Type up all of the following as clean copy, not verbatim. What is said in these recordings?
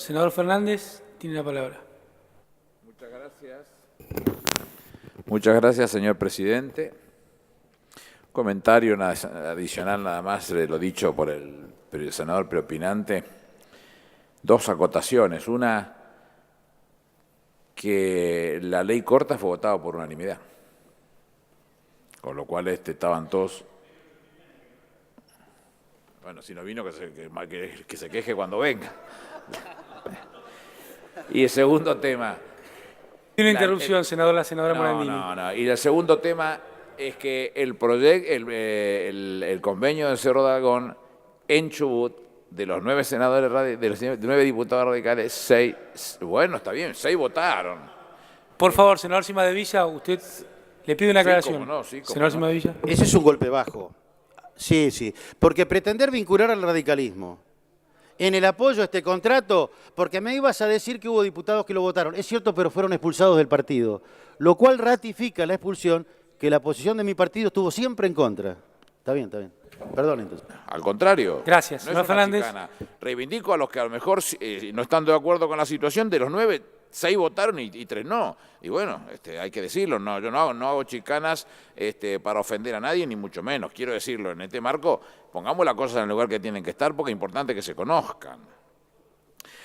Senador Fernández tiene la palabra. Muchas gracias. Muchas gracias, señor presidente. Comentario adicional nada más de lo dicho por el senador preopinante. Dos acotaciones. Una, que la ley corta fue votada por unanimidad, con lo cual estaban todos... Bueno, si no vino, que se queje cuando venga. Y el segundo tema... Tiene una interrupción, senador, la senadora Morandini. No. Y el segundo tema es que el convenio de Cerro Dragón en Chubut, de los 9 senadores, de los 9 diputados radicales, 6, bueno, está bien, 6 votaron. Por favor, senador Cimadevilla, usted le pide una aclaración. Senador Cimadevilla. Ese es un golpe bajo. Sí, porque pretender vincular al radicalismo en el apoyo a este contrato, porque me ibas a decir que hubo diputados que lo votaron, es cierto, pero fueron expulsados del partido, lo cual ratifica la expulsión, que la posición de mi partido estuvo siempre en contra. Está bien. Perdón, entonces. Al contrario. Gracias, no señor Fernández. Chicana. Reivindico a los que a lo mejor no están de acuerdo con la situación. De los 9, 6 votaron y 3 no. Y bueno, hay que decirlo. No, yo no hago chicanas para ofender a nadie, ni mucho menos. Quiero decirlo, en este marco, pongamos las cosas en el lugar que tienen que estar, porque es importante que se conozcan.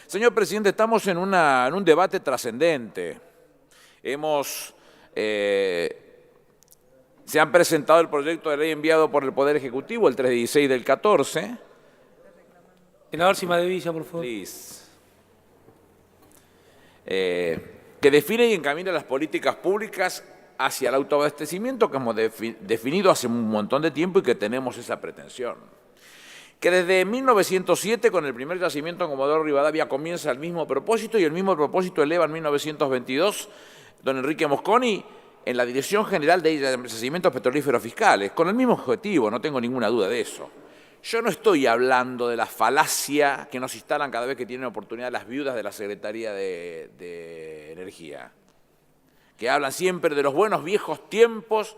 Señor presidente, estamos en un debate trascendente. Se han presentado el proyecto de ley enviado por el Poder Ejecutivo el 316 del 14. Senador Cimadevilla, por favor. Que define y encamina las políticas públicas hacia el autoabastecimiento que hemos definido hace un montón de tiempo y que tenemos esa pretensión. Que desde 1907, con el primer yacimiento en Comodoro Rivadavia, comienza el mismo propósito y el mismo propósito eleva en 1922 don Enrique Mosconi en la Dirección General de Yacimientos Petrolíferos Fiscales, con el mismo objetivo, no tengo ninguna duda de eso. Yo no estoy hablando de la falacia que nos instalan cada vez que tienen oportunidad las viudas de la Secretaría de Energía, que hablan siempre de los buenos viejos tiempos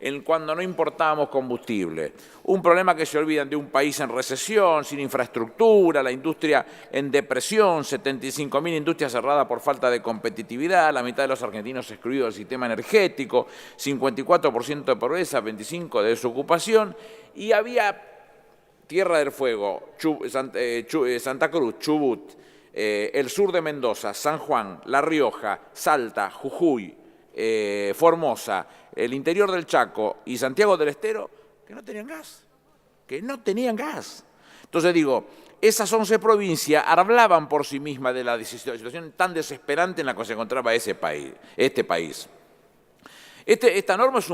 en cuando no importábamos combustible. Un problema que se olvidan de un país en recesión, sin infraestructura, la industria en depresión, 75.000 industrias cerradas por falta de competitividad, la mitad de los argentinos excluidos del sistema energético, 54% de pobreza, 25% de desocupación, y había Tierra del Fuego, Santa Cruz, Chubut, el sur de Mendoza, San Juan, La Rioja, Salta, Jujuy, Formosa, el interior del Chaco y Santiago del Estero, que no tenían gas. Entonces digo, esas 11 provincias hablaban por sí mismas de la situación tan desesperante en la que se encontraba este país. Esta norma es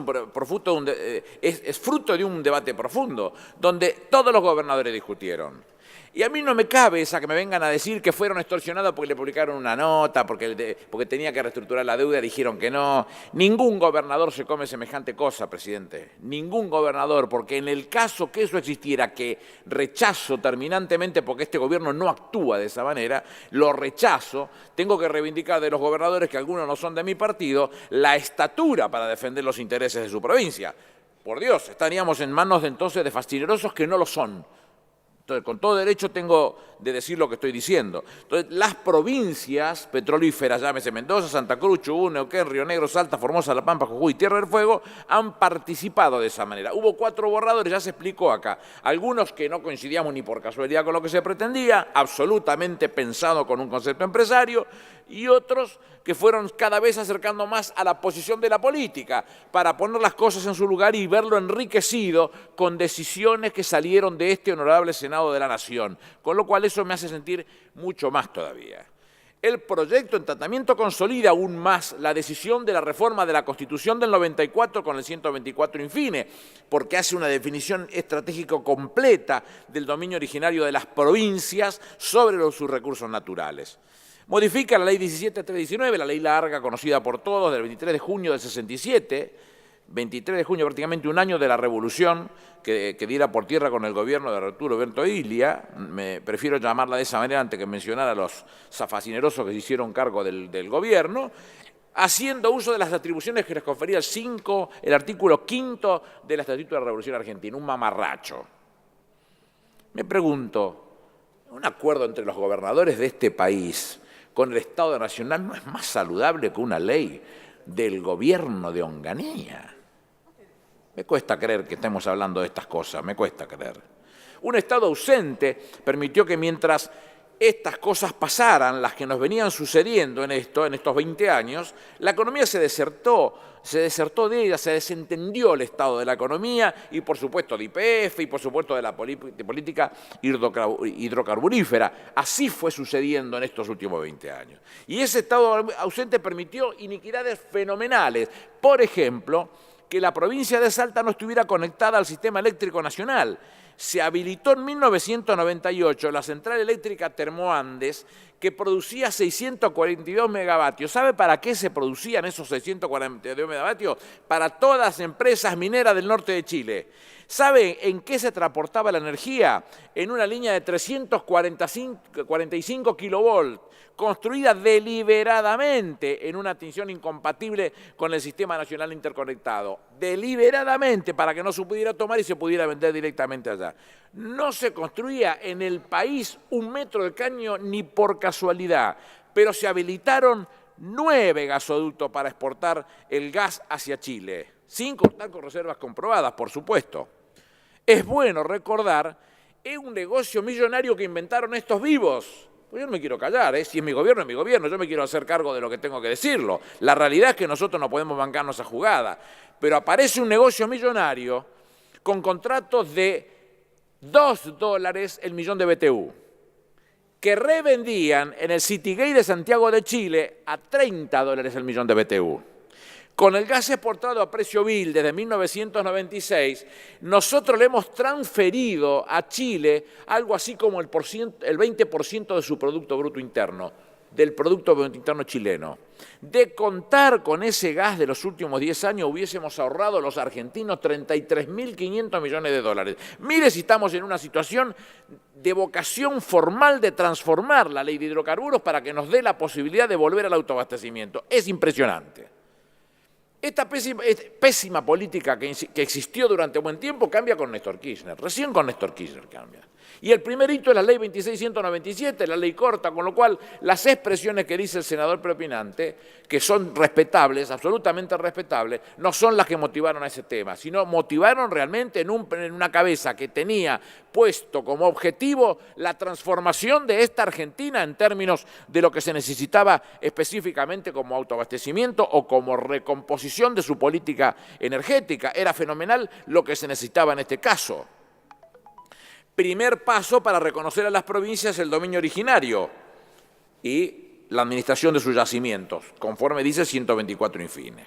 fruto de un debate profundo, donde todos los gobernadores discutieron. Y a mí no me cabe que me vengan a decir que fueron extorsionados porque le publicaron una nota, porque tenía que reestructurar la deuda, dijeron que no. Ningún gobernador se come semejante cosa, presidente. Ningún gobernador, porque en el caso que eso existiera, que rechazo terminantemente porque este gobierno no actúa de esa manera, lo rechazo, tengo que reivindicar de los gobernadores, que algunos no son de mi partido, la estatura para defender los intereses de su provincia. Por Dios, estaríamos en manos entonces de fastidiorosos que no lo son. Entonces, con todo derecho tengo de decir lo que estoy diciendo. Entonces, las provincias petrolíferas, llámese Mendoza, Santa Cruz, Chubut, Neuquén, Río Negro, Salta, Formosa, La Pampa, Jujuy, Tierra del Fuego, han participado de esa manera. Hubo 4 borradores, ya se explicó acá. Algunos que no coincidíamos ni por casualidad con lo que se pretendía, absolutamente pensado con un concepto empresario, y otros que fueron cada vez acercando más a la posición de la política, para poner las cosas en su lugar y verlo enriquecido con decisiones que salieron de este honorable Senado de la Nación, con lo cual eso me hace sentir mucho más todavía. El proyecto en tratamiento consolida aún más la decisión de la reforma de la Constitución del 94 con el 124 infine, porque hace una definición estratégica completa del dominio originario de las provincias sobre sus recursos naturales. Modifica la Ley 17.319, la ley larga conocida por todos, del 23 de junio del 67, 23 de junio, prácticamente un año de la revolución que diera por tierra con el gobierno de Arturo Berto Ilia. Me prefiero llamarla de esa manera antes que mencionar a los zafacinerosos que se hicieron cargo del gobierno, haciendo uso de las atribuciones que les confería el artículo 5 del Estatuto de la Revolución Argentina, un mamarracho. Me pregunto, Un acuerdo entre los gobernadores de este país con el Estado Nacional no es más saludable que una ley del gobierno de Onganía. Me cuesta creer que estemos hablando de estas cosas, me cuesta creer. Un Estado ausente permitió que mientras estas cosas pasaran, las que nos venían sucediendo en estos 20 años, la economía se desertó de ella, se desentendió el estado de la economía y, por supuesto, de YPF y, por supuesto, de la política hidrocarburífera. Así fue sucediendo en estos últimos 20 años. Y ese estado ausente permitió iniquidades fenomenales. Por ejemplo, que la provincia de Salta no estuviera conectada al sistema eléctrico nacional. Se habilitó en 1998 la central eléctrica Termoandes, que producía 642 megavatios. ¿Sabe para qué se producían esos 642 megavatios? Para todas las empresas mineras del norte de Chile. ¿Sabe en qué se transportaba la energía? En una línea de 345 kilovolts, construida deliberadamente en una tensión incompatible con el Sistema Nacional Interconectado. Deliberadamente, para que no se pudiera tomar y se pudiera vender directamente allá. No se construía en el país un metro de caño ni por casualidad, pero se habilitaron 9 gasoductos para exportar el gas hacia Chile, sin contar con reservas comprobadas, por supuesto. Es bueno recordar, es un negocio millonario que inventaron estos vivos. Pues yo no me quiero callar, si es mi gobierno, es mi gobierno, yo me quiero hacer cargo de lo que tengo que decirlo. La realidad es que nosotros no podemos bancarnos esa jugada, pero aparece un negocio millonario con contratos de $2 el millón de BTU, que revendían en el Citygate de Santiago de Chile a $30 el millón de BTU. Con el gas exportado a precio vil desde 1996, nosotros le hemos transferido a Chile algo así como el 20% de su Producto Bruto Interno, del Producto Bruto Interno chileno. De contar con ese gas de los últimos 10 años, hubiésemos ahorrado a los argentinos 33.500 millones de dólares. Mire si estamos en una situación de vocación formal de transformar la ley de hidrocarburos para que nos dé la posibilidad de volver al autoabastecimiento. Es impresionante. Esta pésima política que existió durante un buen tiempo cambia con Néstor Kirchner, recién con Néstor Kirchner cambia. Y el primer hito es la ley 26.197, la ley corta, con lo cual las expresiones que dice el senador preopinante, que son respetables, absolutamente respetables, no son las que motivaron a ese tema, sino motivaron realmente en una cabeza que tenía puesto como objetivo la transformación de esta Argentina en términos de lo que se necesitaba específicamente como autoabastecimiento o como recomposición de su política energética. Era fenomenal lo que se necesitaba en este caso. Primer paso para reconocer a las provincias el dominio originario y la administración de sus yacimientos, conforme dice 124 infine.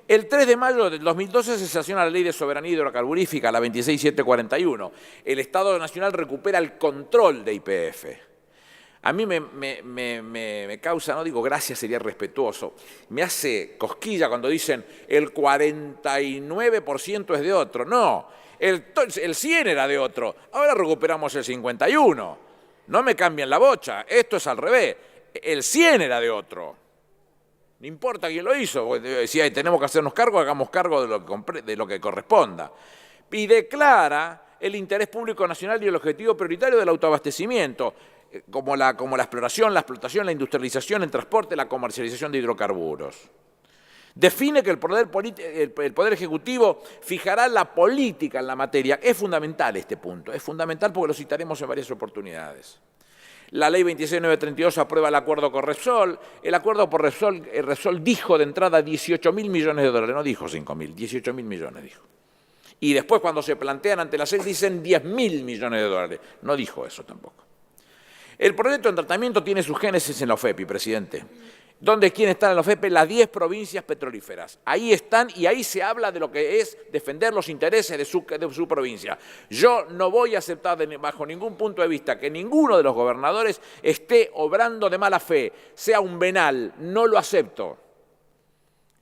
El 3 de mayo del 2012 se sanciona la Ley de Soberanía Hidrocarburífica, la 26741. El Estado Nacional recupera el control de YPF. A mí me causa, no digo gracias, sería respetuoso, me hace cosquilla cuando dicen el 49% es de otro. No. El 100 era de otro, ahora recuperamos el 51. No me cambien la bocha, esto es al revés. El 100 era de otro. No importa quién lo hizo, si tenemos que hacernos cargo, hagamos cargo de lo que corresponda. Y declara el interés público nacional y el objetivo prioritario del autoabastecimiento, como la exploración, la explotación, la industrialización, el transporte, la comercialización de hidrocarburos. Define que el Poder Ejecutivo fijará la política en la materia. Es fundamental este punto, es fundamental porque lo citaremos en varias oportunidades. La Ley 26932 aprueba el acuerdo con Repsol. El acuerdo por Repsol dijo de entrada 18.000 millones de dólares, no dijo 5.000, 18.000 millones dijo. Y después cuando se plantean ante la SEC dicen 10.000 millones de dólares, no dijo eso tampoco. El proyecto de tratamiento tiene su génesis en la OFEPI, presidente. ¿Quién están en la OFEPI? Las 10 provincias petrolíferas. Ahí están y ahí se habla de lo que es defender los intereses de su provincia. Yo no voy a aceptar bajo ningún punto de vista que ninguno de los gobernadores esté obrando de mala fe, sea un venal, no lo acepto.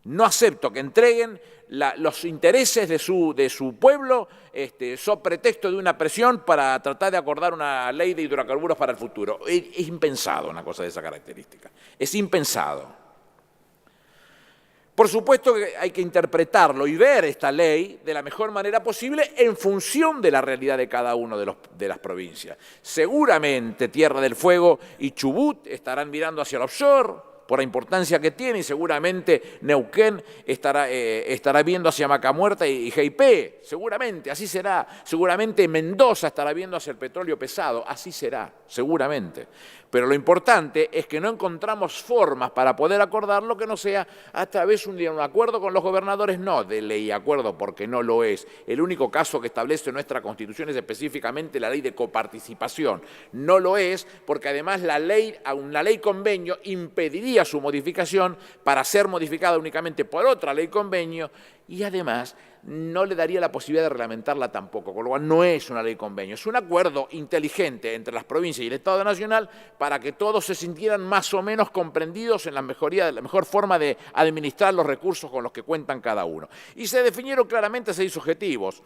No acepto que entreguen los intereses de su pueblo son pretexto de una presión para tratar de acordar una ley de hidrocarburos para el futuro. Es impensado una cosa de esa característica. Es impensado. Por supuesto que hay que interpretarlo y ver esta ley de la mejor manera posible en función de la realidad de cada una de las provincias. Seguramente Tierra del Fuego y Chubut estarán mirando hacia el offshore, por la importancia que tiene, y seguramente Neuquén estará viendo hacia Macamuerta y Geipé, seguramente, así será. Seguramente Mendoza estará viendo hacia el petróleo pesado, así será, seguramente. Pero lo importante es que no encontramos formas para poder acordar lo que no sea a través de un acuerdo con los gobernadores, no de ley y acuerdo, porque no lo es. El único caso que establece nuestra Constitución es específicamente la ley de coparticipación. No lo es porque además una ley convenio impediría su modificación para ser modificada únicamente por otra ley convenio y además no le daría la posibilidad de reglamentarla tampoco, con lo cual no es una ley convenio, es un acuerdo inteligente entre las provincias y el Estado Nacional para que todos se sintieran más o menos comprendidos en la mejor forma de administrar los recursos con los que cuentan cada uno. Y se definieron claramente 6 objetivos.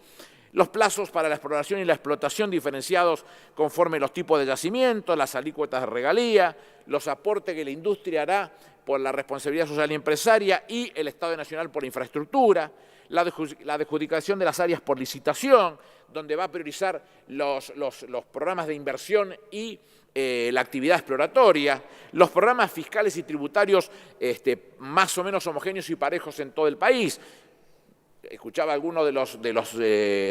Los plazos para la exploración y la explotación diferenciados conforme los tipos de yacimientos, las alícuotas de regalía, los aportes que la industria hará por la responsabilidad social y empresaria y el Estado Nacional por la infraestructura, la adjudicación de las áreas por licitación, donde va a priorizar los programas de inversión y la actividad exploratoria, los programas fiscales y tributarios más o menos homogéneos y parejos en todo el país. Escuchaba a algunos de los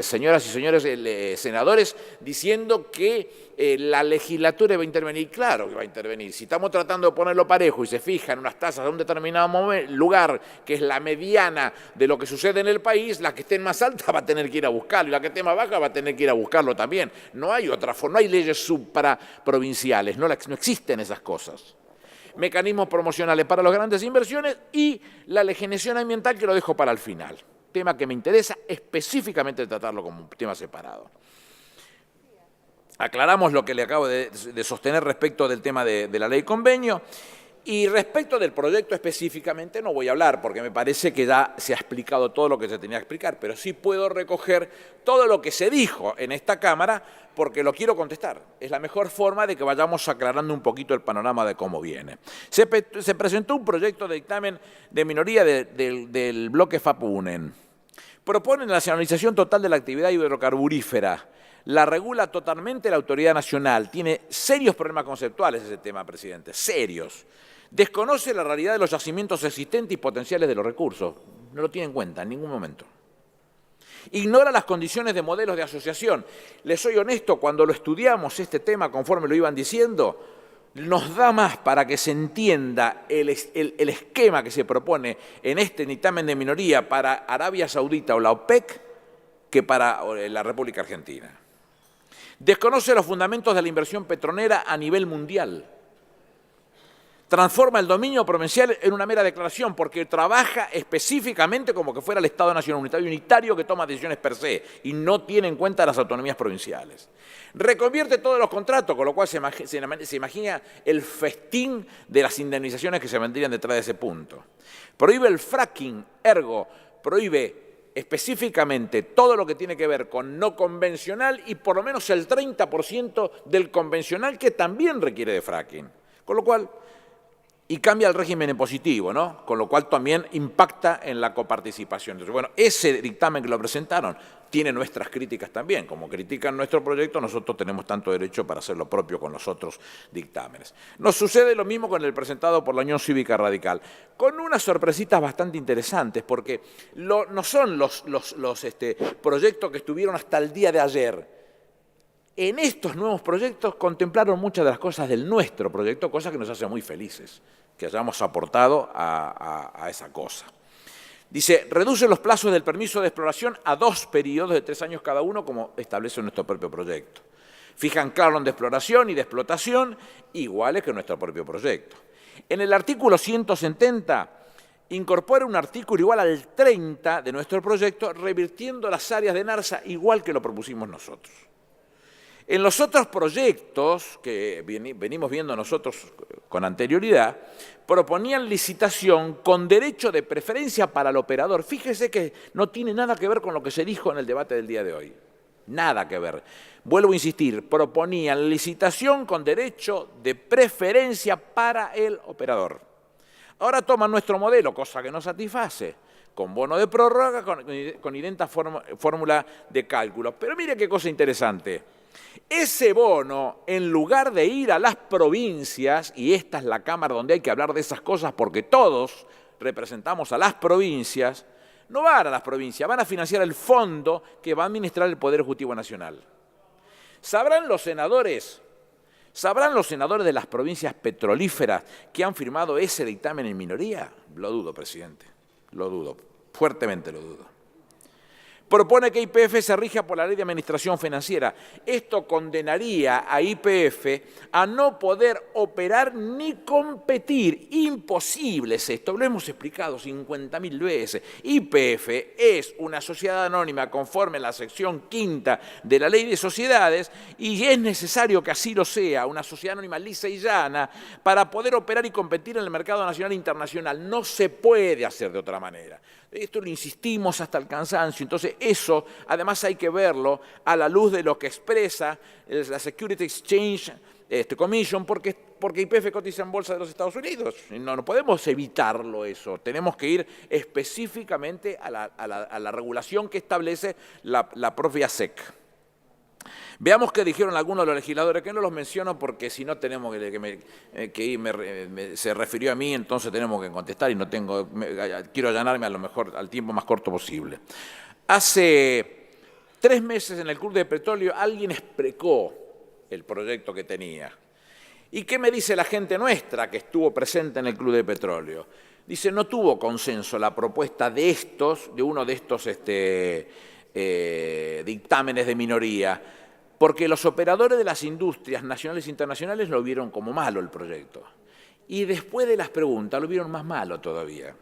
señoras y señores senadores diciendo que la legislatura va a intervenir. Claro que va a intervenir. Si estamos tratando de ponerlo parejo y se fijan unas tasas de un determinado lugar, que es la mediana de lo que sucede en el país, la que esté más alta va a tener que ir a buscarlo y la que esté más baja va a tener que ir a buscarlo también. No hay otra forma, no hay leyes supraprovinciales, no existen esas cosas. Mecanismos promocionales para las grandes inversiones y la legislación ambiental, que lo dejo para el final. Tema que me interesa específicamente tratarlo como un tema separado. Aclaramos lo que le acabo de sostener respecto del tema de la ley convenio y respecto del proyecto específicamente no voy a hablar porque me parece que ya se ha explicado todo lo que se tenía que explicar, pero sí puedo recoger todo lo que se dijo en esta Cámara porque lo quiero contestar. Es la mejor forma de que vayamos aclarando un poquito el panorama de cómo viene. Se presentó un proyecto de dictamen de minoría del bloque FAPUNEN. Propone la nacionalización total de la actividad hidrocarburífera. La regula totalmente la autoridad nacional. Tiene serios problemas conceptuales ese tema, presidente, serios. Desconoce la realidad de los yacimientos existentes y potenciales de los recursos. No lo tiene en cuenta en ningún momento. Ignora las condiciones de modelos de asociación. Les soy honesto, cuando lo estudiamos este tema conforme lo iban diciendo, nos da más para que se entienda el esquema que se propone en este dictamen de minoría para Arabia Saudita o la OPEC que para la República Argentina. Desconoce los fundamentos de la inversión petrolera a nivel mundial. Transforma el dominio provincial en una mera declaración porque trabaja específicamente como que fuera el Estado Nacional unitario que toma decisiones per se y no tiene en cuenta las autonomías provinciales. Reconvierte todos los contratos, con lo cual se imagina el festín de las indemnizaciones que se vendrían detrás de ese punto. Prohíbe el fracking, ergo, prohíbe específicamente todo lo que tiene que ver con no convencional y por lo menos el 30% del convencional que también requiere de fracking. Con lo cual, y cambia el régimen impositivo, ¿no? Con lo cual también impacta en la coparticipación. Entonces, bueno, ese dictamen que lo presentaron tiene nuestras críticas también. Como critican nuestro proyecto, nosotros tenemos tanto derecho para hacer lo propio con los otros dictámenes. Nos sucede lo mismo con el presentado por la Unión Cívica Radical, con unas sorpresitas bastante interesantes, porque no son los proyectos que estuvieron hasta el día de ayer. En estos nuevos proyectos contemplaron muchas de las cosas del nuestro proyecto, cosas que nos hacen muy felices, que hayamos aportado a esa cosa. Dice, reduce los plazos del permiso de exploración a 2 periodos de 3 años cada uno, como establece nuestro propio proyecto. Fijan claros de exploración y de explotación, iguales que nuestro propio proyecto. En el artículo 170, incorpora un artículo igual al 30 de nuestro proyecto, revirtiendo las áreas de NARSA igual que lo propusimos nosotros. En los otros proyectos que venimos viendo nosotros con anterioridad, proponían licitación con derecho de preferencia para el operador. Fíjese que no tiene nada que ver con lo que se dijo en el debate del día de hoy. Nada que ver. Vuelvo a insistir, proponían licitación con derecho de preferencia para el operador. Ahora toman nuestro modelo, cosa que no satisface, con bono de prórroga, con idéntica fórmula de cálculo. Pero mire qué cosa interesante. Ese bono, en lugar de ir a las provincias, y esta es la Cámara donde hay que hablar de esas cosas porque todos representamos a las provincias, no van a las provincias, van a financiar el fondo que va a administrar el Poder Ejecutivo Nacional. ¿Sabrán los senadores de las provincias petrolíferas que han firmado ese dictamen en minoría? Lo dudo, presidente, lo dudo, fuertemente lo dudo. Propone que YPF se rija por la Ley de Administración Financiera. Esto condenaría a YPF a no poder operar ni competir. Imposible es esto, lo hemos explicado 50.000 veces. YPF es una sociedad anónima conforme a la sección 5ª de la Ley de Sociedades y es necesario que así lo sea, una sociedad anónima lisa y llana, para poder operar y competir en el mercado nacional e internacional. No se puede hacer de otra manera. Esto lo insistimos hasta el cansancio. Entonces eso, además hay que verlo a la luz de lo que expresa la Security Exchange Commission, porque YPF cotiza en bolsa de los Estados Unidos. No podemos evitarlo eso. Tenemos que ir específicamente a la regulación que establece la propia SEC. Veamos qué dijeron algunos de los legisladores, que no los menciono porque si no tenemos se refirió a mí, entonces tenemos que contestar y no tengo, quiero allanarme a lo mejor al tiempo más corto posible. Hace 3 meses en el Club de Petróleo alguien explicó el proyecto que tenía. ¿Y qué me dice la gente nuestra que estuvo presente en el Club de Petróleo? Dice, no tuvo consenso la propuesta de uno de estos dictámenes de minoría, porque los operadores de las industrias nacionales e internacionales lo vieron como malo el proyecto. Y después de las preguntas lo vieron más malo todavía.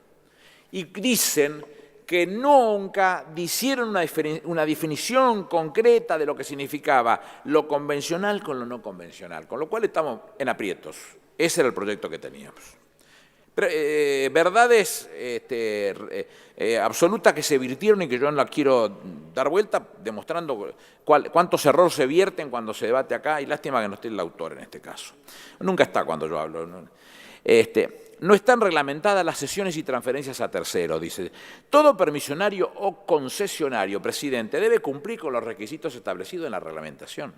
Y dicen que nunca hicieron una definición concreta de lo que significaba lo convencional con lo no convencional, con lo cual estamos en aprietos. Ese era el proyecto que teníamos. Verdades absolutas que se virtieron y que yo no las quiero dar vuelta, demostrando cuántos errores se vierten cuando se debate acá, y lástima que no esté el autor en este caso. Nunca está cuando yo hablo. No están reglamentadas las cesiones y transferencias a terceros, dice. Todo permisionario o concesionario, presidente, debe cumplir con los requisitos establecidos en la reglamentación.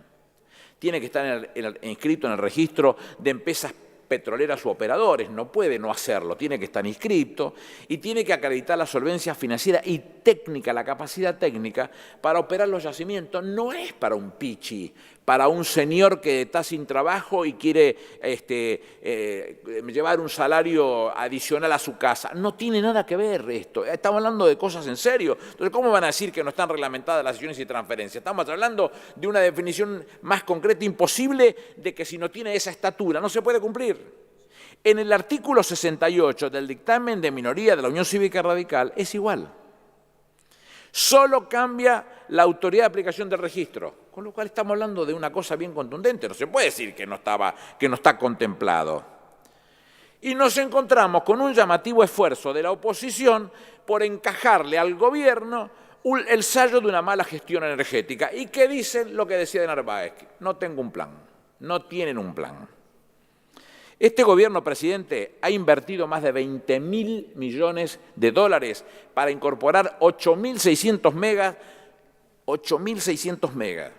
Tiene que estar inscrito en el registro de empresas petroleras u operadores, no puede no hacerlo, tiene que estar inscrito y tiene que acreditar la solvencia financiera y técnica, la capacidad técnica para operar los yacimientos. No es para un pichi, para un señor que está sin trabajo y quiere llevar un salario adicional a su casa. No tiene nada que ver esto, estamos hablando de cosas en serio. Entonces, ¿cómo van a decir que no están reglamentadas las cesiones y transferencias? Estamos hablando de una definición más concreta, imposible, de que si no tiene esa estatura no se puede cumplir. En el artículo 68 del dictamen de minoría de la Unión Cívica Radical es igual. Solo cambia la autoridad de aplicación del registro, con lo cual estamos hablando de una cosa bien contundente. No se puede decir que no está contemplado. Y nos encontramos con un llamativo esfuerzo de la oposición por encajarle al gobierno el sello de una mala gestión energética. ¿Y qué dicen? Lo que decía de Narváez: no tengo un plan, no tienen un plan. Este gobierno, presidente, ha invertido más de 20.000 millones de dólares para incorporar 8.600 megas. 8.600 megas.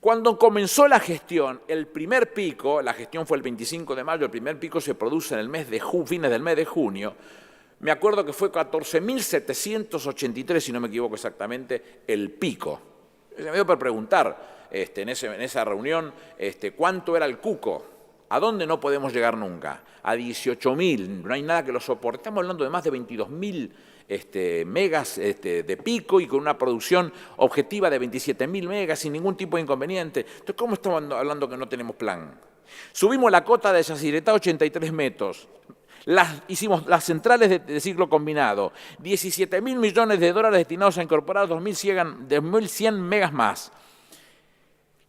Cuando comenzó la gestión, el primer pico, la gestión fue el 25 de mayo, el primer pico se produce en el mes de fines del mes de junio. Me acuerdo que fue 14.783, si no me equivoco exactamente, el pico. Se me dio por preguntar en esa reunión cuánto era el cuco. ¿A dónde no podemos llegar nunca? A 18.000, no hay nada que lo soporte. Estamos hablando de más de 22.000 megas de pico y con una producción objetiva de 27.000 megas sin ningún tipo de inconveniente. Entonces, ¿cómo estamos hablando que no tenemos plan? Subimos la cota de Yacyretá a 83 metros. Hicimos las centrales de ciclo combinado. 17.000 millones de dólares destinados a incorporar 2.100 megas más.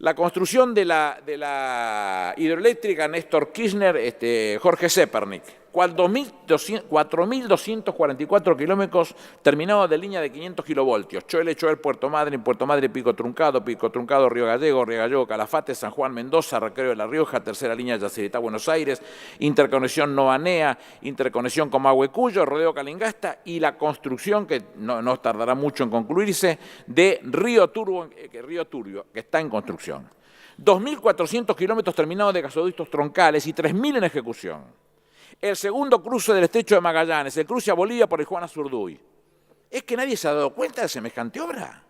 La construcción de la hidroeléctrica Néstor Kirchner, Jorge Zepernik, 4.244 kilómetros terminados de línea de 500 kilovoltios. Choel, Puerto Madryn, Pico Truncado, Río Gallego, Calafate, San Juan, Mendoza, Recreo de La Rioja, tercera línea Yacyretá, Buenos Aires, interconexión Noanea, interconexión Comahue-Cuyo, Rodeo Calingasta y la construcción, que no tardará mucho en concluirse, de Río Turbio, que está en construcción. 2.400 kilómetros terminados de gasoductos troncales y 3.000 en ejecución. El segundo cruce del Estrecho de Magallanes, el cruce a Bolivia por el Juan Azurduy. ¿Es que nadie se ha dado cuenta de semejante obra?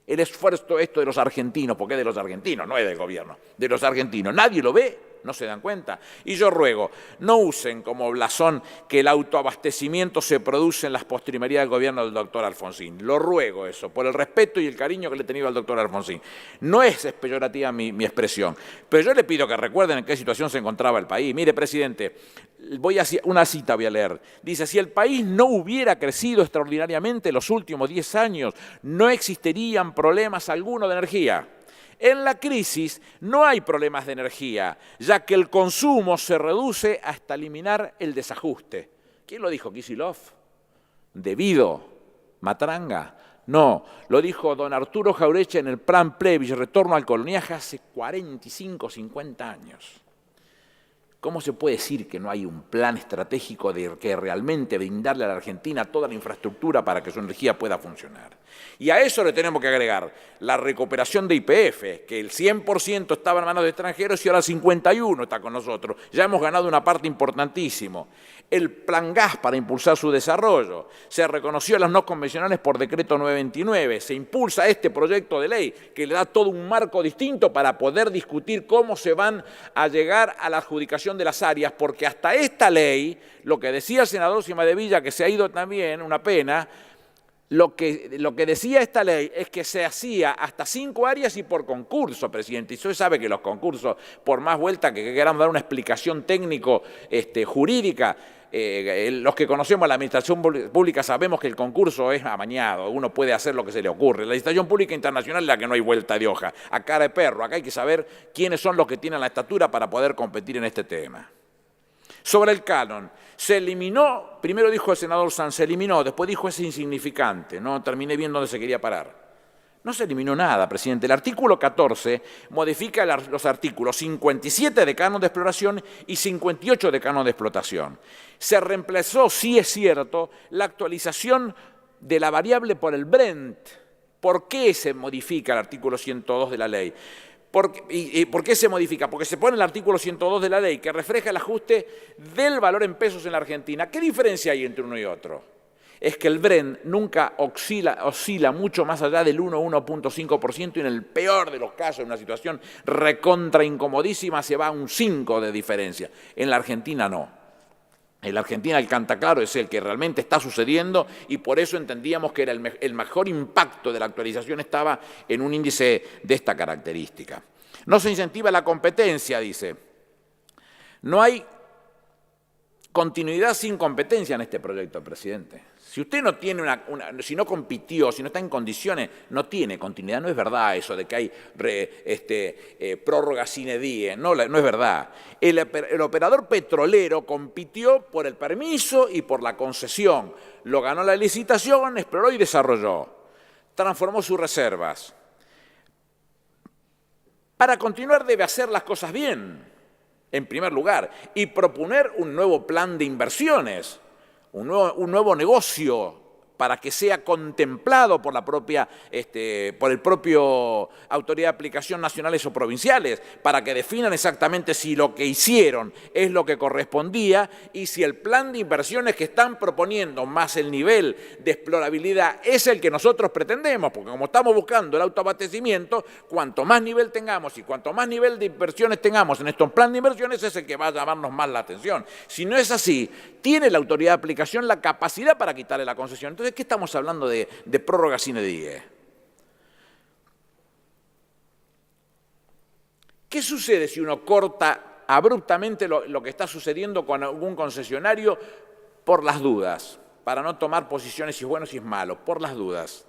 El esfuerzo esto de los argentinos, porque es de los argentinos, no es del gobierno, de los argentinos. Nadie lo ve, no se dan cuenta. Y yo ruego, no usen como blasón que el autoabastecimiento se produce en las postrimerías del gobierno del doctor Alfonsín. Lo ruego eso, por el respeto y el cariño que le he tenido al doctor Alfonsín. No es peyorativa mi expresión, pero yo le pido que recuerden en qué situación se encontraba el país. Mire, presidente, una cita voy a leer. Dice, si el país no hubiera crecido extraordinariamente los últimos 10 años, no existirían problemas alguno de energía. En la crisis no hay problemas de energía, ya que el consumo se reduce hasta eliminar el desajuste. ¿Quién lo dijo? ¿Kicillof? ¿Debido? ¿Matranga? No, lo dijo don Arturo Jauretche en el Plan Plebis, retorno al coloniaje hace 45, 50 años. ¿Cómo se puede decir que no hay un plan estratégico de que realmente brindarle a la Argentina toda la infraestructura para que su energía pueda funcionar? Y a eso le tenemos que agregar la recuperación de YPF, que el 100% estaba en manos de extranjeros y ahora el 51% está con nosotros. Ya hemos ganado una parte importantísima. El Plan Gas para impulsar su desarrollo. Se reconoció a las no convencionales por decreto 929. Se impulsa este proyecto de ley que le da todo un marco distinto para poder discutir cómo se van a llegar a la adjudicación de las áreas, porque hasta esta ley, lo que decía el senador Cimadevilla, que se ha ido también, una pena, lo que decía esta ley es que se hacía hasta 5 áreas y por concurso, presidente. Y usted sabe que los concursos, por más vuelta que queramos dar una explicación técnico-jurídica, los que conocemos la administración pública sabemos que el concurso es amañado, uno puede hacer lo que se le ocurre. La licitación pública internacional es la que no hay vuelta de hoja, a cara de perro. Acá hay que saber quiénes son los que tienen la estatura para poder competir en este tema. Sobre el canon, se eliminó, primero dijo el senador Sanz, se eliminó, después dijo es insignificante, no terminé viendo dónde se quería parar. No se eliminó nada, presidente. El artículo 14 modifica los artículos 57 de canon de exploración y 58 de canon de explotación. Se reemplazó, sí es cierto, la actualización de la variable por el Brent. ¿Por qué se modifica el artículo 102 de la ley? ¿Por qué se modifica? Porque se pone el artículo 102 de la ley que refleja el ajuste del valor en pesos en la Argentina. ¿Qué diferencia hay entre uno y otro? Es que el Brent nunca oscila mucho más allá del 1,5% y en el peor de los casos, en una situación recontra incomodísima, se va a un 5% de diferencia. En la Argentina no. En la Argentina el cantaclaro es el que realmente está sucediendo y por eso entendíamos que era el mejor impacto de la actualización estaba en un índice de esta característica. No se incentiva la competencia, dice. No hay continuidad sin competencia en este proyecto, presidente. Si usted no tiene si no compitió, si no está en condiciones, no tiene continuidad. No es verdad eso de que hay prórroga sine die, no es verdad. El operador petrolero compitió por el permiso y por la concesión. Lo ganó la licitación, exploró y desarrolló. Transformó sus reservas. Para continuar debe hacer las cosas bien, en primer lugar, y proponer un nuevo plan de inversiones. Un nuevo negocio para que sea contemplado por por el propio autoridad de aplicación nacionales o provinciales, para que definan exactamente si lo que hicieron es lo que correspondía y si el plan de inversiones que están proponiendo más el nivel de explorabilidad es el que nosotros pretendemos, porque como estamos buscando el autoabastecimiento, cuanto más nivel tengamos y cuanto más nivel de inversiones tengamos en estos planes de inversiones es el que va a llamarnos más la atención. Si no es así, tiene la autoridad de aplicación la capacidad para quitarle la concesión. Entonces, ¿de qué estamos hablando de prórroga sine die? ¿Qué sucede si uno corta abruptamente lo que está sucediendo con algún concesionario por las dudas? Para no tomar posiciones si es bueno o si es malo, por las dudas.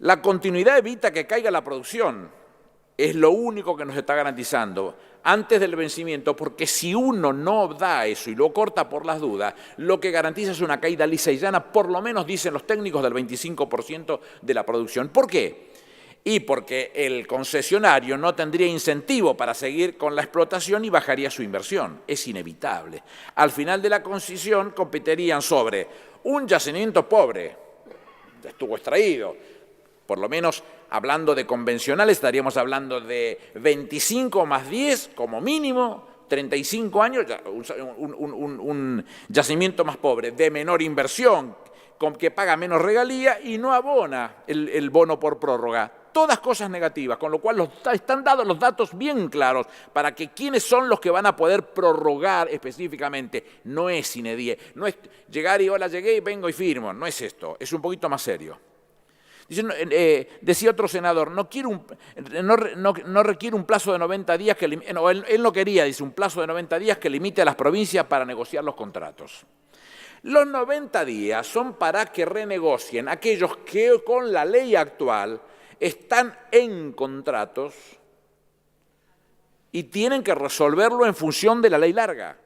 La continuidad evita que caiga la producción. Es lo único que nos está garantizando. antes del vencimiento, porque si uno no da eso y lo corta por las dudas, lo que garantiza es una caída lisa y llana, por lo menos dicen los técnicos, del 25% de la producción. ¿Por qué? Y porque el concesionario no tendría incentivo para seguir con la explotación y bajaría su inversión. Es inevitable. Al final de la concesión competirían sobre un yacimiento pobre, estuvo extraído, por lo menos hablando de convencionales estaríamos hablando de 25 más 10 como mínimo, 35 años, un yacimiento más pobre, de menor inversión, que paga menos regalía y no abona el bono por prórroga. Todas cosas negativas, con lo cual están dados los datos bien claros para que quiénes son los que van a poder prorrogar específicamente. No es sine die, no es llegar y hola, llegué y vengo y firmo, no es esto, es un poquito más serio. Decía otro senador, no requiere un plazo de 90 días, él no quería, dice, un plazo de 90 días que limite a las provincias para negociar los contratos. Los 90 días son para que renegocien aquellos que con la ley actual están en contratos y tienen que resolverlo en función de la ley larga,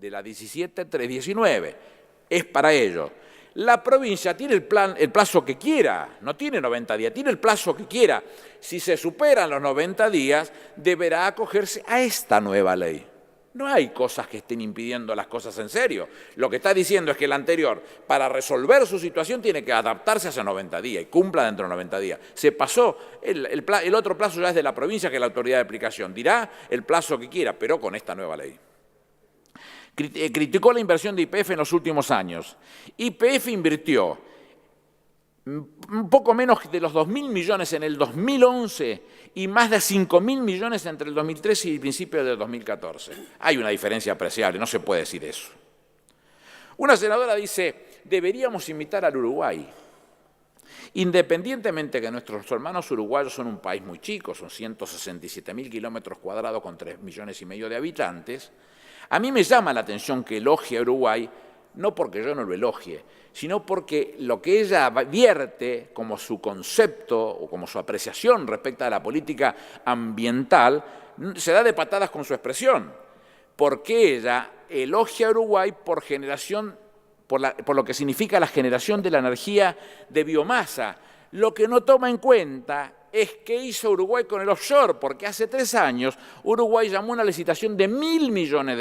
de la 17.319. Es para ello. La provincia tiene el plazo que quiera, no tiene 90 días, tiene el plazo que quiera. Si se superan los 90 días, deberá acogerse a esta nueva ley. No hay cosas que estén impidiendo las cosas en serio. Lo que está diciendo es que el anterior, para resolver su situación, tiene que adaptarse a esos 90 días y cumpla dentro de 90 días. Se pasó, el otro plazo ya es de la provincia, que es la autoridad de aplicación. Dirá el plazo que quiera, pero con esta nueva ley. Criticó la inversión de YPF en los últimos años. YPF invirtió un poco menos de los 2.000 millones en el 2011 y más de 5.000 millones entre el 2013 y el principio del 2014. Hay una diferencia apreciable, no se puede decir eso. Una senadora dice, deberíamos imitar al Uruguay. Independientemente que nuestros hermanos uruguayos son un país muy chico, son 167.000 kilómetros cuadrados con 3,5 millones de habitantes, a mí me llama la atención que elogie a Uruguay, no porque yo no lo elogie, sino porque lo que ella vierte como su concepto o como su apreciación respecto a la política ambiental se da de patadas con su expresión, porque ella elogia a Uruguay por generación, por lo que significa la generación de la energía de biomasa. Lo que no toma en cuenta es qué hizo Uruguay con el offshore, porque hace 3 años Uruguay llamó una licitación de $1.000 millones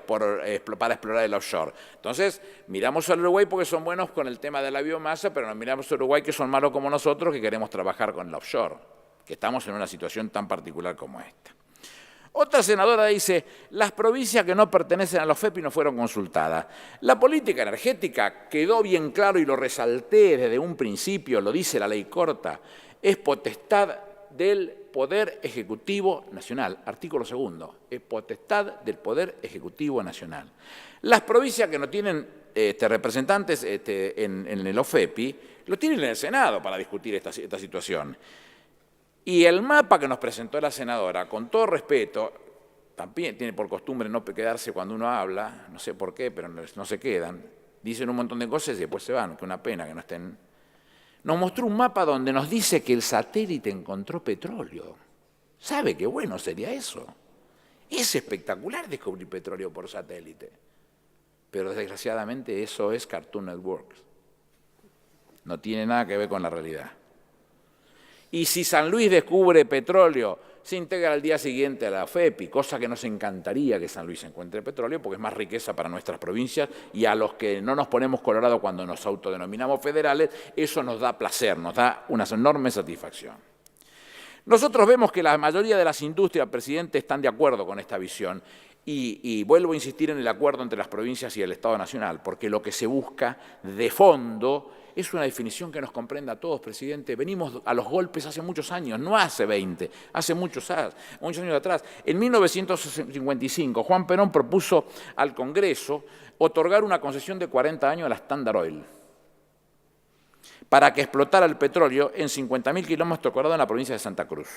para explorar el offshore. Entonces, miramos al Uruguay porque son buenos con el tema de la biomasa, pero nos miramos a Uruguay que son malos como nosotros, que queremos trabajar con el offshore, que estamos en una situación tan particular como esta. Otra senadora dice, las provincias que no pertenecen a los FEPI no fueron consultadas. La política energética quedó bien claro y lo resalté desde un principio, lo dice la ley corta, es potestad del Poder Ejecutivo Nacional. Artículo 2, es potestad del Poder Ejecutivo Nacional. Las provincias que no tienen representantes en el OFEPI, lo tienen en el Senado para discutir esta situación. Y el mapa que nos presentó la senadora, con todo respeto, también tiene por costumbre no quedarse cuando uno habla, no sé por qué, pero no se quedan, dicen un montón de cosas y después se van, que una pena que no estén. Nos mostró un mapa donde nos dice que el satélite encontró petróleo. ¿Sabe qué bueno sería eso? Es espectacular descubrir petróleo por satélite. Pero desgraciadamente eso es Cartoon Network. No tiene nada que ver con la realidad. Y si San Luis descubre petróleo, se integra al día siguiente a la OFEPI, cosa que nos encantaría que San Luis encuentre petróleo, porque es más riqueza para nuestras provincias y a los que no nos ponemos colorado cuando nos autodenominamos federales, eso nos da placer, nos da una enorme satisfacción. Nosotros vemos que la mayoría de las industrias, presidente, están de acuerdo con esta visión y vuelvo a insistir en el acuerdo entre las provincias y el Estado Nacional, porque lo que se busca de fondo es una definición que nos comprenda a todos, presidente. Venimos a los golpes hace muchos años, no hace 20, hace muchos años atrás. En 1955, Juan Perón propuso al Congreso otorgar una concesión de 40 años a la Standard Oil para que explotara el petróleo en 50.000 kilómetros cuadrados en la provincia de Santa Cruz.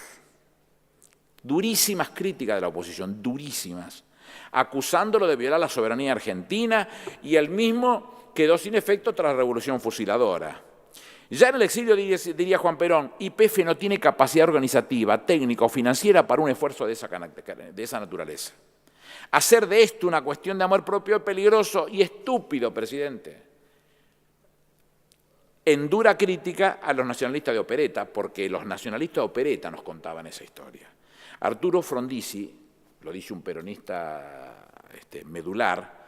Durísimas críticas de la oposición, durísimas, acusándolo de violar la soberanía argentina y él mismo quedó sin efecto tras la Revolución Fusiladora. Ya en el exilio diría Juan Perón, YPF no tiene capacidad organizativa, técnica o financiera para un esfuerzo de esa naturaleza. Hacer de esto una cuestión de amor propio es peligroso y estúpido, presidente. En dura crítica a los nacionalistas de opereta, porque los nacionalistas de opereta nos contaban esa historia. Arturo Frondizi, lo dice un peronista medular,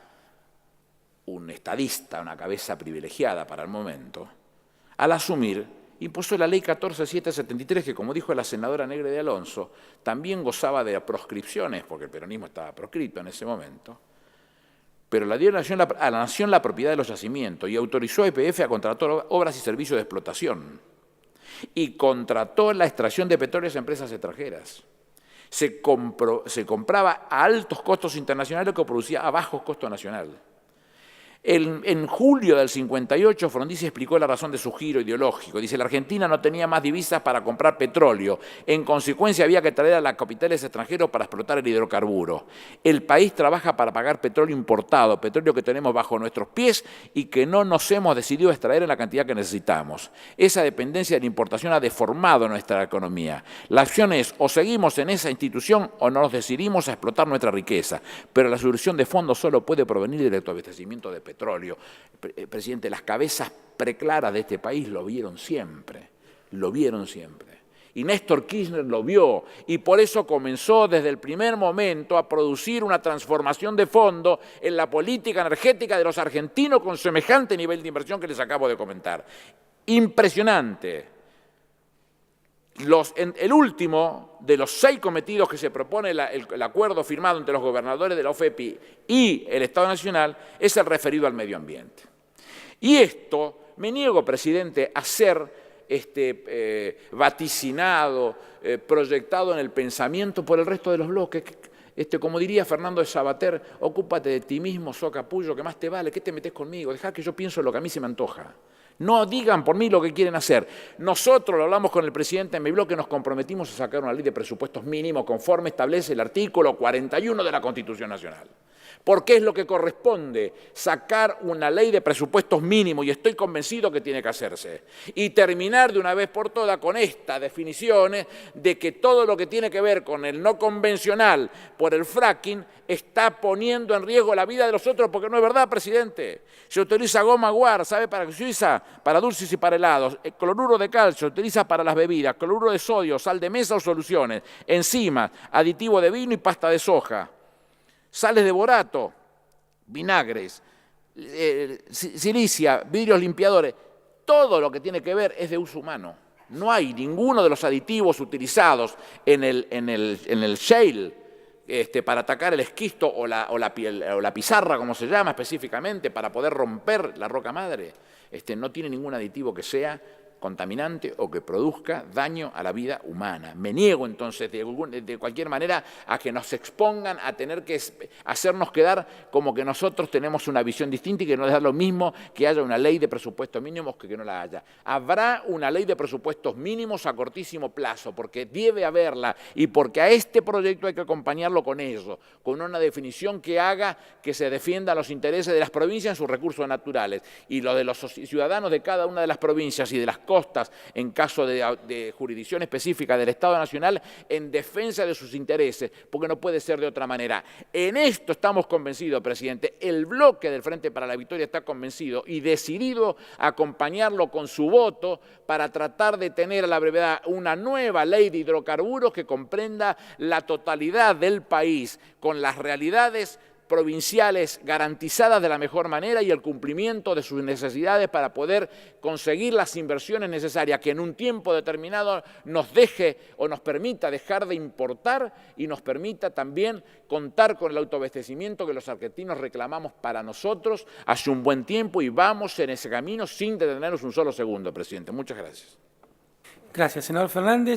un estadista, una cabeza privilegiada para el momento, al asumir, impuso la ley 14.773, que, como dijo la senadora Negre de Alonso, también gozaba de proscripciones, porque el peronismo estaba proscrito en ese momento, pero le dio a la nación la propiedad de los yacimientos y autorizó a YPF a contratar obras y servicios de explotación y contrató la extracción de petróleo a empresas extranjeras. Se compraba a altos costos internacionales lo que producía a bajos costos nacional. En julio del 58, Frondizi explicó la razón de su giro ideológico. Dice, la Argentina no tenía más divisas para comprar petróleo. En consecuencia, había que traer a las capitales extranjeros para explotar el hidrocarburo. El país trabaja para pagar petróleo importado, petróleo que tenemos bajo nuestros pies y que no nos hemos decidido extraer en la cantidad que necesitamos. Esa dependencia de la importación ha deformado nuestra economía. La opción es, o seguimos en esa institución o nos decidimos a explotar nuestra riqueza. Pero la solución de fondo solo puede provenir del autoabastecimiento de petróleo. Presidente, las cabezas preclaras de este país lo vieron siempre, Y Néstor Kirchner lo vio, y por eso comenzó desde el primer momento a producir una transformación de fondo en la política energética de los argentinos con semejante nivel de inversión que les acabo de comentar. Impresionante. El último de los 6 cometidos que se propone el acuerdo firmado entre los gobernadores de la OFEPI y el Estado Nacional es el referido al medio ambiente. Y esto, me niego, presidente, a ser vaticinado, proyectado en el pensamiento por el resto de los bloques. Como diría Fernando de Sabater, ocúpate de ti mismo, so capullo, que más te vale, ¿qué te metes conmigo? Dejá que yo pienso lo que a mí se me antoja. No digan por mí lo que quieren hacer. Nosotros, lo hablamos con el presidente en mi bloque, nos comprometimos a sacar una ley de presupuestos mínimos conforme establece el artículo 41 de la Constitución Nacional. Porque es lo que corresponde, sacar una ley de presupuestos mínimos, y estoy convencido que tiene que hacerse. Y terminar de una vez por todas con estas definiciones de que todo lo que tiene que ver con el no convencional por el fracking está poniendo en riesgo la vida de los otros, porque no es verdad, presidente. Se utiliza goma guar, ¿sabe para qué se utiliza? Para dulces y para helados. El cloruro de calcio se utiliza para las bebidas, cloruro de sodio, sal de mesa o soluciones, enzimas, aditivo de vino y pasta de soja. Sales de borato, vinagres, silicia, vidrios limpiadores, todo lo que tiene que ver es de uso humano. No hay ninguno de los aditivos utilizados en el shale para atacar el esquisto o la pizarra, como se llama específicamente, para poder romper la roca madre. No tiene ningún aditivo que sea contaminante o que produzca daño a la vida humana. Me niego entonces de cualquier manera a que nos expongan a tener que hacernos quedar como que nosotros tenemos una visión distinta y que no es lo mismo que haya una ley de presupuestos mínimos que no la haya. Habrá una ley de presupuestos mínimos a cortísimo plazo, porque debe haberla y porque a este proyecto hay que acompañarlo con eso, con una definición que haga que se defiendan los intereses de las provincias en sus recursos naturales y los de los ciudadanos de cada una de las provincias y de las costas, en caso de jurisdicción específica del Estado Nacional, en defensa de sus intereses, porque no puede ser de otra manera. En esto estamos convencidos, presidente. El bloque del Frente para la Victoria está convencido y decidido a acompañarlo con su voto para tratar de tener a la brevedad una nueva ley de hidrocarburos que comprenda la totalidad del país, con las realidades provinciales garantizadas de la mejor manera y el cumplimiento de sus necesidades para poder conseguir las inversiones necesarias que en un tiempo determinado nos deje o nos permita dejar de importar y nos permita también contar con el autoabastecimiento que los argentinos reclamamos para nosotros hace un buen tiempo, y vamos en ese camino sin detenernos un solo segundo, presidente. Muchas gracias. Gracias, senador Fernández.